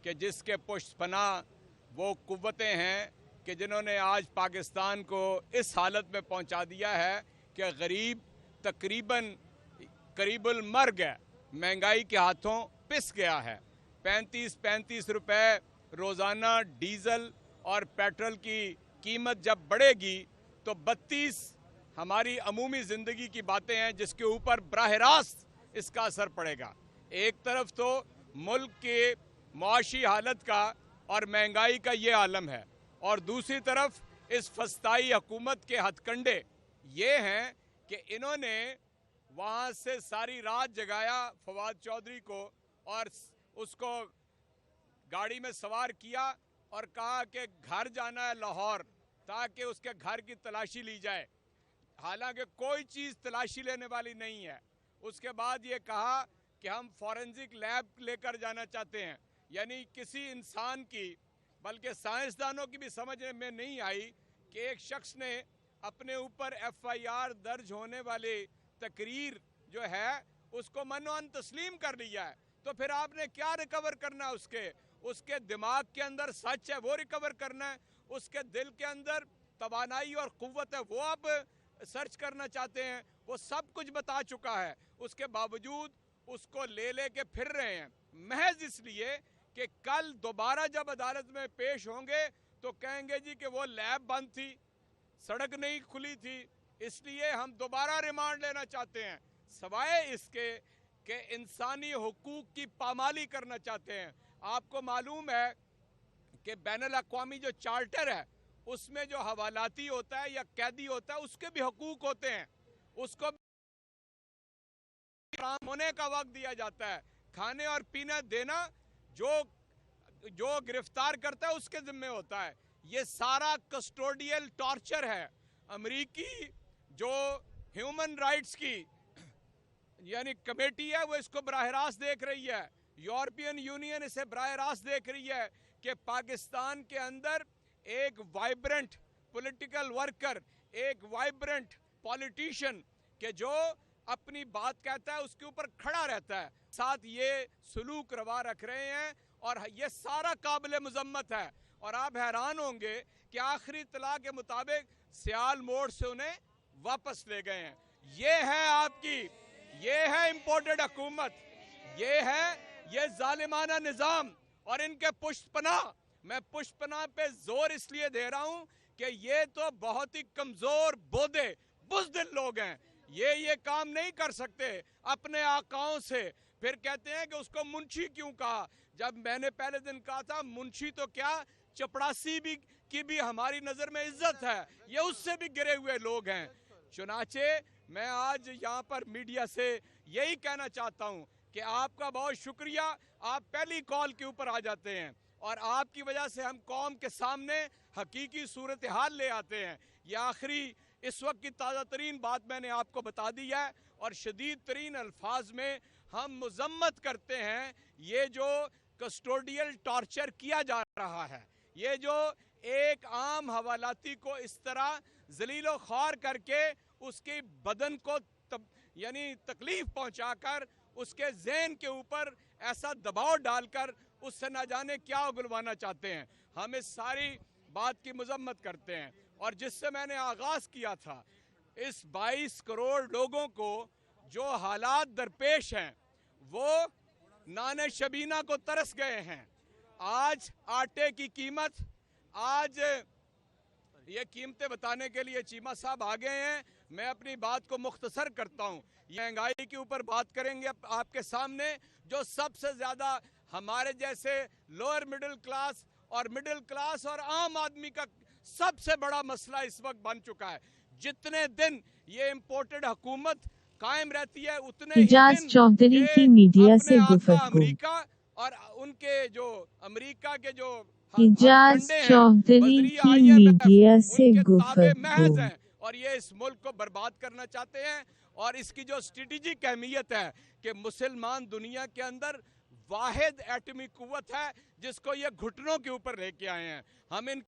کہ جس کے پشت پناہ وہ قوتیں ہیں کہ جنہوں نے آج پاکستان کو اس حالت میں پہنچا دیا ہے کہ غریب تقریباً قریب المرگ ہے، مہنگائی کے ہاتھوں پس گیا ہے۔ 35 روپے روزانہ ڈیزل اور پیٹرول کی قیمت جب بڑھے گی تو 32 ہماری عمومی زندگی کی باتیں ہیں جس کے اوپر براہ راست اس کا اثر پڑے گا۔ ایک طرف تو ملک کے معاشی حالت کا اور مہنگائی کا یہ عالم ہے، اور دوسری طرف اس فسطائی حکومت کے ہتھ کنڈے یہ ہیں کہ انہوں نے وہاں سے ساری رات جگایا فواد چودھری کو اور اس کو گاڑی میں سوار کیا اور کہا کہ گھر جانا ہے لاہور تاکہ اس کے گھر کی تلاشی لی جائے، حالانکہ کوئی چیز تلاشی لینے والی نہیں ہے۔ اس کے بعد یہ کہا کہ ہم فورنزک لیب لے کر جانا چاہتے ہیں، یعنی کسی انسان کی بلکہ سائنسدانوں کی بھی سمجھ میں نہیں آئی کہ ایک شخص نے اپنے اوپر FIR درج ہونے والی تقریر جو ہے اس کو منوان تسلیم کر لیا ہے، تو پھر آپ نے کیا ریکور کرنا ہے؟ اس کے دماغ کے اندر سچ ہے وہ ریکور کرنا ہے، اس کے دل کے اندر توانائی اور قوت ہے وہ آپ سرچ کرنا چاہتے ہیں۔ وہ سب کچھ بتا چکا ہے، اس کے باوجود اس کو لے کے پھر رہے ہیں، محض اس لیے کہ کل دوبارہ جب عدالت میں پیش ہوں گے تو کہیں گے جی کہ وہ لیب بند تھی، سڑک نہیں کھلی تھی، اس لیے ہم دوبارہ ریمانڈ لینا چاہتے ہیں، سوائے اس کے کہ انسانی حقوق کی پامالی کرنا چاہتے ہیں۔ آپ کو معلوم ہے کہ بین الاقوامی جو چارٹر ہے اس میں جو حوالاتی ہوتا ہے یا قیدی ہوتا ہے اس کے بھی حقوق ہوتے ہیں، اس کو آرام ہونے کا وقت دیا جاتا ہے، کھانے اور پینا دینا جو گرفتار کرتا ہے اس کے ذمہ ہوتا ہے۔ یہ سارا کسٹوڈیل ٹارچر ہے۔ امریکی جو ہیومن رائٹس کی یعنی کمیٹی ہے وہ اس کو براہ راست دیکھ رہی ہے، یورپین یونین اسے براہ راست دیکھ رہی ہے کہ پاکستان کے اندر ایک وائبرنٹ پولیٹیکل ورکر، ایک وائبرنٹ پولیٹیشین کہ جو اپنی بات کہتا ہے اس کے اوپر کھڑا رہتا ہے، ساتھ یہ سلوک روا رکھ رہے ہیں اور یہ سارا قابل مذمت ہے۔ اور آپ حیران ہوں گے کہ آخری اطلاع کے مطابق سیال موڑ سے انہیں واپس لے گئے ہیں۔ یہ ہے آپ کی، یہ ہے امپورٹڈ حکومت، یہ ظالمانہ نظام اور ان کے پشت پناہ۔ میں پشت پناہ پہ زور اس لیے دے رہا ہوں کہ یہ تو بہت ہی کمزور بودے بزدل لوگ ہیں، یہ کام نہیں کر سکتے اپنے آقاؤں سے، پھر کہتے ہیں کہ اس کو منشی کیوں کہا، جب میں نے پہلے دن کہا تھا منشی تو کیا چپڑاسی کی بھی ہماری نظر میں عزت ہے، یہ اس سے بھی گرے ہوئے لوگ ہیں۔ چنانچہ میں آج یہاں پر میڈیا سے یہی کہنا چاہتا ہوں کہ آپ کا بہت شکریہ، آپ پہلی کال کے اوپر آ جاتے ہیں اور آپ کی وجہ سے ہم قوم کے سامنے حقیقی صورتحال لے آتے ہیں۔ یہ آخری اس وقت کی تازہ ترین بات میں نے آپ کو بتا دی ہے اور شدید ترین الفاظ میں ہم مذمت کرتے ہیں یہ جو کسٹوڈیل ٹارچر کیا جا رہا ہے، یہ جو ایک عام حوالاتی کو اس طرح ذلیل و خوار کر کے اس کی بدن کو یعنی تکلیف پہنچا کر اس کے ذہن کے اوپر ایسا دباؤ ڈال کر اس سے نہ جانے کیا اگلوانا چاہتے ہیں، ہم اس ساری بات کی مذمت کرتے ہیں۔ اور جس سے میں نے آغاز کیا تھا، اس 22 کروڑ لوگوں کو جو حالات درپیش ہیں وہ نان شبینہ کو ترس گئے ہیں۔ آج آٹے کی قیمت، آج یہ قیمتیں بتانے کے لیے چیمہ صاحب آ گئے ہیں، میں اپنی بات کو مختصر کرتا ہوں۔ یہ مہنگائی کے اوپر بات کریں گے آپ کے سامنے، جو سب سے زیادہ ہمارے جیسے لوئر مڈل کلاس اور مڈل کلاس اور عام آدمی کا سب سے بڑا مسئلہ اس وقت بن چکا ہے۔ جتنے دن یہ امپورٹڈ حکومت قائم رہتی ہے اتنے ہی حجاز دن چودھری کی یہ میڈیا اپنے سے آقا گفتگو۔ امریکہ اور ان کے جو امریکہ کے جو حجاز ہتھکنڈے ہیں، چودھری وزیر کی IMF، میڈیا ان سے کے تابع گفتگو۔ محض ہیں اور یہ اس ملک کو برباد کرنا چاہتے ہیں۔ اور اس کی جو اسٹریٹجک اہمیت ہے کہ مسلمان دنیا کے اندر واحد ایٹمی قوت ہے جس کو یہ گھٹنوں کے اوپر لے کے آئے ہیں، ہم ان